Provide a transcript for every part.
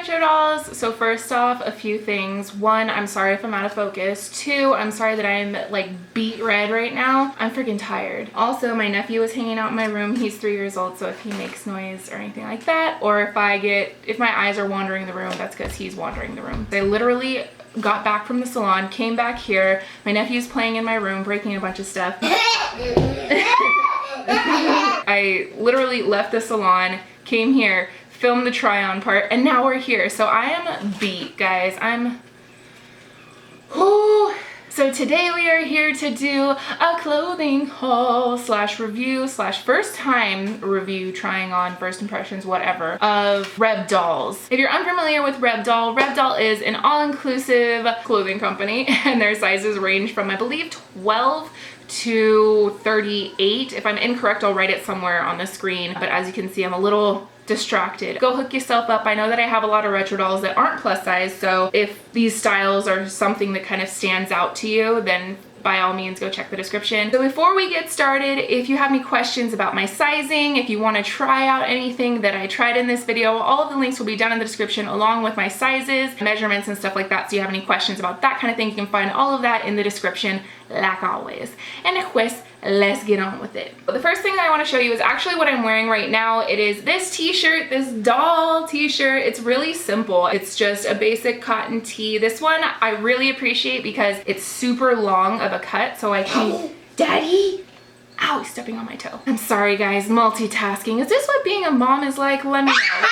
Retro Dolls. So first off, a few things. One, I'm sorry if I'm out of focus. Two, I'm sorry that I'm like beet red right now. I'm freaking tired. Also, my nephew is hanging out in my room. He's 3 years old, so if he makes noise or anything like that, or if my eyes are wandering the room, that's because he's wandering the room. I literally got back from the salon, came back here. My nephew's playing in my room, breaking a bunch of stuff. I literally left the salon, came here, filmed the try on part, and now we're here. So I am beat, guys. So today we are here to do a clothing haul slash review slash first time review, trying on, first impressions, whatever, of Rebdolls. If you're unfamiliar with Rebdoll is an all-inclusive clothing company, and their sizes range from, I believe, 12 to 38. If I'm incorrect, I'll write it somewhere on the screen, but as you can see, I'm a little distracted. Go hook yourself up. I know that I have a lot of retro dolls that aren't plus size, so if these styles are something that kind of stands out to you, then by all means go check the description. So before we get started, if you have any questions about my sizing, if you want to try out anything that I tried in this video, all of the links will be down in the description along with my sizes, measurements, and stuff like that. So you have any questions about that kind of thing, you can find all of that in the description like always. And of course, let's get on with it. But the first thing I want to show you is actually what I'm wearing right now. It is this t-shirt, this doll t-shirt. It's really simple. It's just a basic cotton tee. This one I really appreciate because it's super long of a cut, so I can... Daddy? Ow, he's stepping on my toe. I'm sorry guys, multitasking. Is this what being a mom is like? Let me know.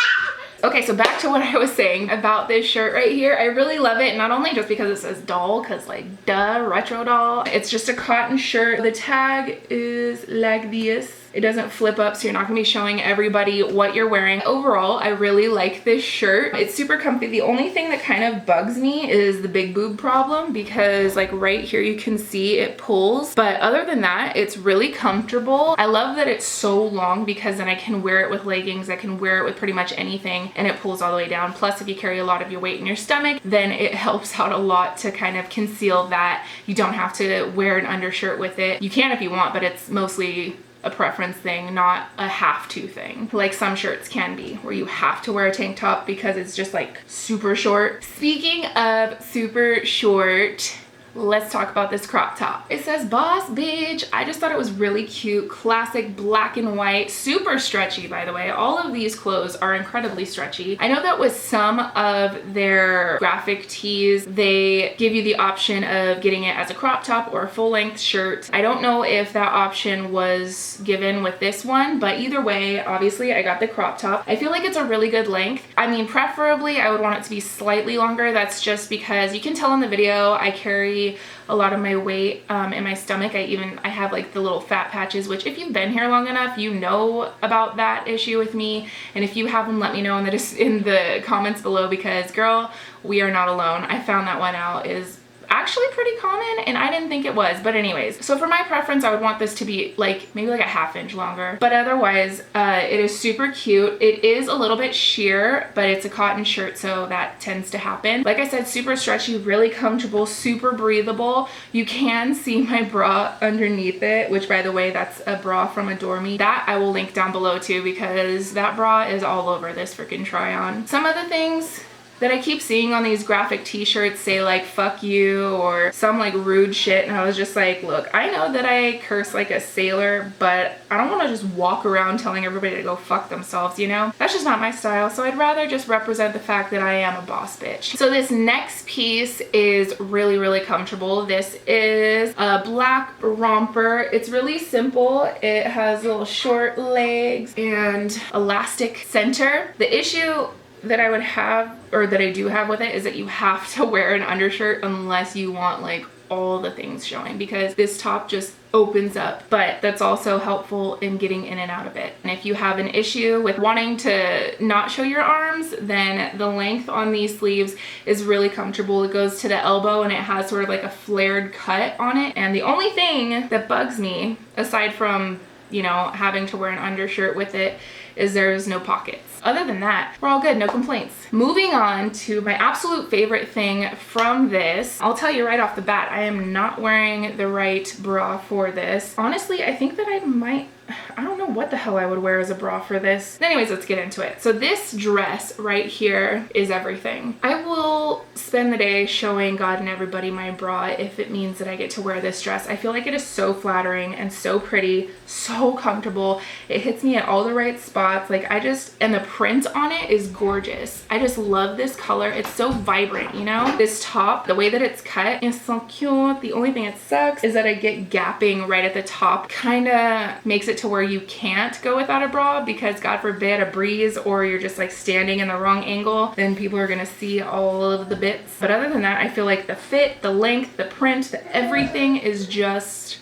Okay, so back to what I was saying about this shirt right here. I really love it, not only just because it says doll, because like duh, retro doll. It's just a cotton shirt. The tag is like this. It doesn't flip up, so you're not gonna be showing everybody what you're wearing. Overall, I really like this shirt. It's super comfy. The only thing that kind of bugs me is the big boob problem, because like right here you can see it pulls. But other than that, it's really comfortable. I love that it's so long because then I can wear it with leggings. I can wear it with pretty much anything and it pulls all the way down. Plus, if you carry a lot of your weight in your stomach, then it helps out a lot to kind of conceal that. You don't have to wear an undershirt with it. You can if you want, but it's mostly a preference thing, not a have to thing, like some shirts can be, where you have to wear a tank top because it's just like super short. Speaking of super short, let's talk about this crop top. It says boss bitch. I just thought it was really cute, classic black and white, super stretchy, by the way. All of these clothes are incredibly stretchy. I know that with some of their graphic tees, they give you the option of getting it as a crop top or a full-length shirt. I don't know if that option was given with this one, but either way, obviously I got the crop top. I feel like it's a really good length. I mean, preferably I would want it to be slightly longer. That's just because you can tell in the video I carry a lot of my weight in my stomach. I have like the little fat patches, which if you've been here long enough, you know about that issue with me. And if you haven't, let me know in the comments below, because girl, we are not alone. I found that one out is actually pretty common and I didn't think it was. But anyways, so for my preference, I would want this to be like maybe like a ½ inch longer, but otherwise it is super cute. It is a little bit sheer, but it's a cotton shirt, so that tends to happen. Like I said, super stretchy, really comfortable, super breathable. You can see my bra underneath it, which by the way, that's a bra from Adore Me. That I will link down below too, because that bra is all over this freaking try on. Some of the things that I keep seeing on these graphic t-shirts say like fuck you or some like rude shit, and I was just like, look, I know that I curse like a sailor, but I don't want to just walk around telling everybody to go fuck themselves, you know? That's just not my style, so I'd rather just represent the fact that I am a boss bitch. So this next piece is really, really comfortable. This is a black romper. It's really simple. It has little short legs and elastic center. The issue that I would have, or that I do have with it, is that you have to wear an undershirt unless you want like all the things showing, because this top just opens up, but that's also helpful in getting in and out of it. And if you have an issue with wanting to not show your arms, then the length on these sleeves is really comfortable. It goes to the elbow and it has sort of like a flared cut on it. And the only thing that bugs me, aside from, you know, having to wear an undershirt with it, is there's no pockets. Other than that, we're all good, no complaints. Moving on to my absolute favorite thing from this. I'll tell you right off the bat, I am not wearing the right bra for this. Honestly, I think that I might I don't know what the hell I would wear as a bra for this. Anyways, let's get into it. So this dress right here is everything. I will spend the day showing God and everybody my bra if it means that I get to wear this dress. I feel like it is so flattering and so pretty, so comfortable. It hits me at all the right spots. Like and the print on it is gorgeous. I just love this color. It's so vibrant, you know? This top, the way that it's cut is so cute. The only thing that sucks is that I get gapping right at the top. Kinda makes it to where you can't go without a bra because God forbid a breeze or you're just like standing in the wrong angle, then people are gonna see all of the bits. But other than that, I feel like the fit, the length, the print, everything is just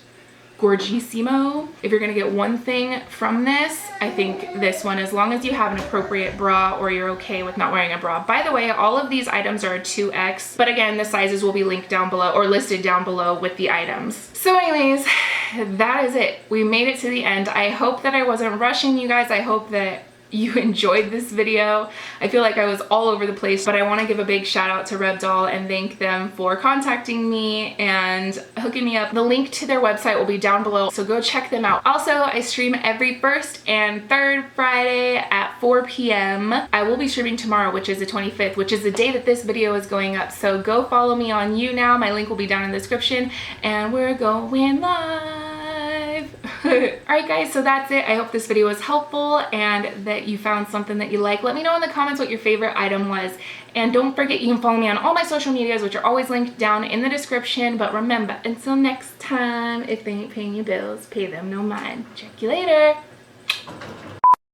gorgissimo. If you're gonna get one thing from this, I think this one, as long as you have an appropriate bra or you're okay with not wearing a bra. By the way, all of these items are a 2X, but again, the sizes will be linked down below or listed down below with the items. So anyways, that is it. We made it to the end. I hope that I wasn't rushing you guys. I hope that you enjoyed this video. I feel like I was all over the place, but I want to give a big shout out to Rebdoll and thank them for contacting me and hooking me up. The link to their website will be down below, so go check them out. Also, I stream every first and third Friday at 4 p.m. I will be streaming tomorrow, which is the 25th, which is the day that this video is going up. So go follow me on YouNow. My link will be down in the description, and we're going live. Alright guys, so that's it. I hope this video was helpful and that you found something that you like. Let me know in the comments what your favorite item was. And don't forget, you can follow me on all my social medias, which are always linked down in the description. But remember, until next time, if they ain't paying you bills, pay them no mind. Check you later.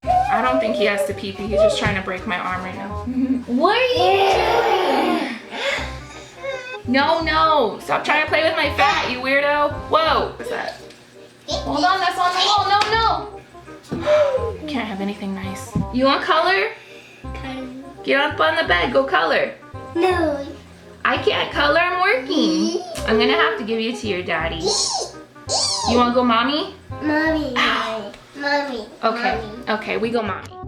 I don't think he has to pee-pee. He's just trying to break my arm right now. What are you doing? No. Stop trying to play with my fat, you weirdo. Whoa. What's that? Hold on, that's on the wall. No. Can't have anything nice. You want color? Get up on the bed, go color. No. I can't color, I'm working. I'm gonna have to give you to your daddy. You wanna go mommy? Mommy. Ow. Mommy. Okay, Mommy. okay, we go mommy.